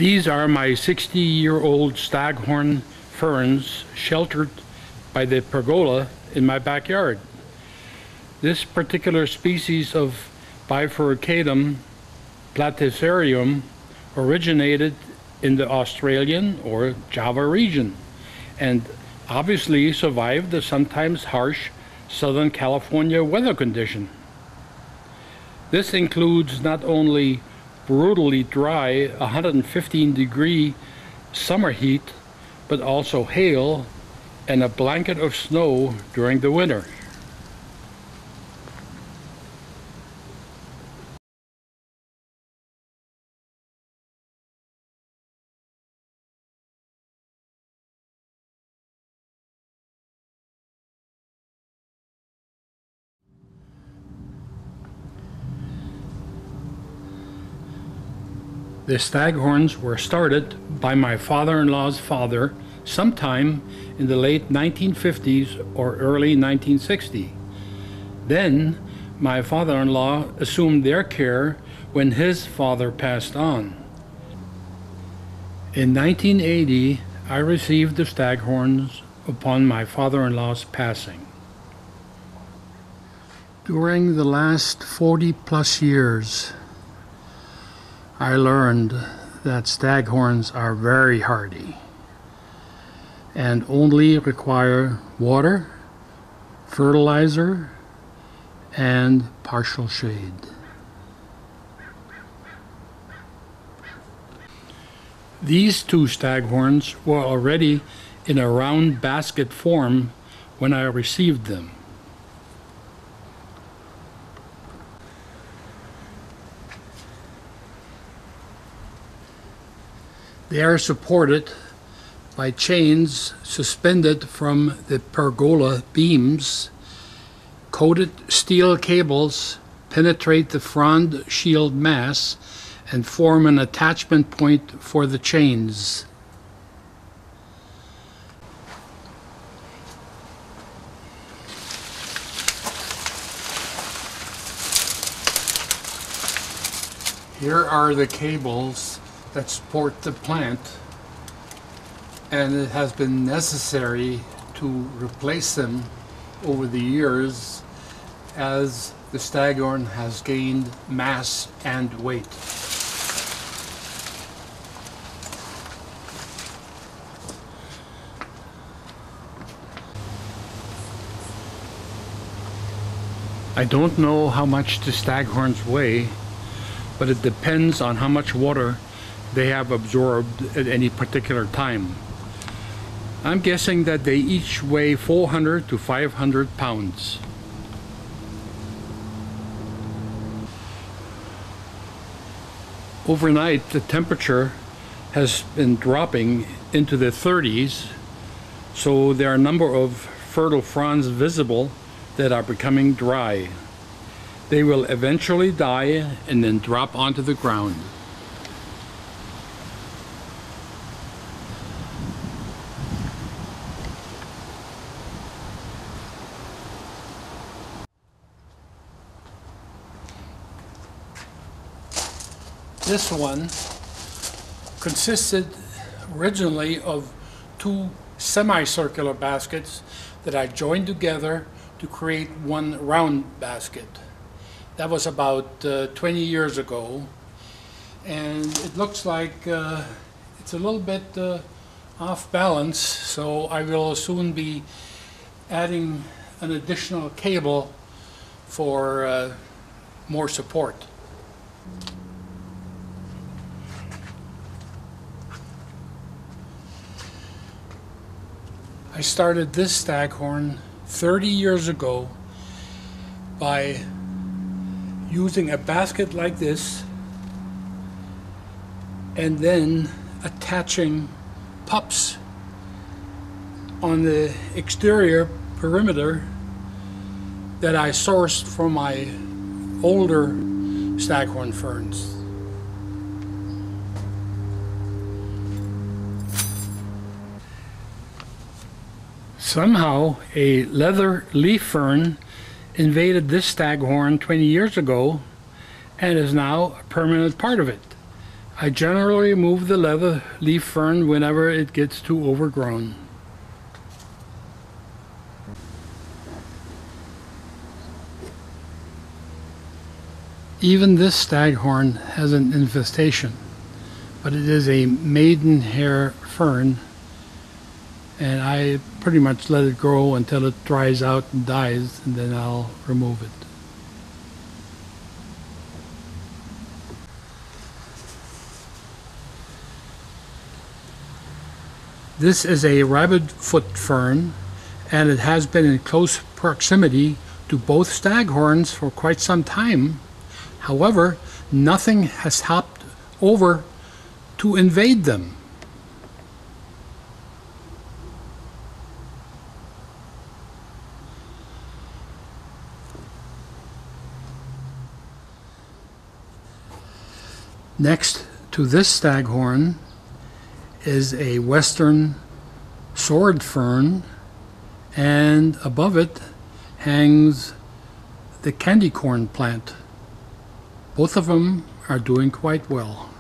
These are my 60-year-old Staghorn Ferns sheltered by the pergola in my backyard. This particular species of Bifurcatum platycerium originated in the Australian or Java region and obviously survived the sometimes harsh Southern California weather condition. This includes not only brutally dry 115-degree summer heat, but also hail and a blanket of snow during the winter. The staghorns were started by my father-in-law's father sometime in the late 1950s or early 1960. Then my father-in-law assumed their care when his father passed on. In 1980, I received the staghorns upon my father-in-law's passing. During the last 40+ years, I learned that staghorns are very hardy and only require water, fertilizer, and partial shade. These two staghorns were already in a round basket form when I received them. They are supported by chains suspended from the pergola beams. Coated steel cables penetrate the frond shield mass and form an attachment point for the chains. Here are the cables that support the plant, and it has been necessary to replace them over the years as the staghorn has gained mass and weight. I don't know how much the staghorns weigh, but it depends on how much water they have absorbed at any particular time. I'm guessing that they each weigh 400 to 500 pounds. Overnight, the temperature has been dropping into the 30s, so there are a number of fertile fronds visible that are becoming dry. They will eventually die and then drop onto the ground. This one consisted originally of two semicircular baskets that I joined together to create one round basket. That was about 20 years ago, and it looks like it's a little bit off balance, so I will soon be adding an additional cable for more support. I started this staghorn 30 years ago by using a basket like this and then attaching pups on the exterior perimeter that I sourced from my older Staghorn ferns. Somehow a leather leaf fern invaded this staghorn 20 years ago and is now a permanent part of it. I generally remove the leather leaf fern whenever it gets too overgrown. Even this staghorn has an infestation, but it is a maidenhair fern, and I pretty much let it grow until it dries out and dies, and then I'll remove it. This is a rabbit-foot fern, and it has been in close proximity to both staghorns for quite some time. However, nothing has hopped over to invade them. Next to this staghorn is a western sword fern, and above it hangs the candy corn plant. Both of them are doing quite well.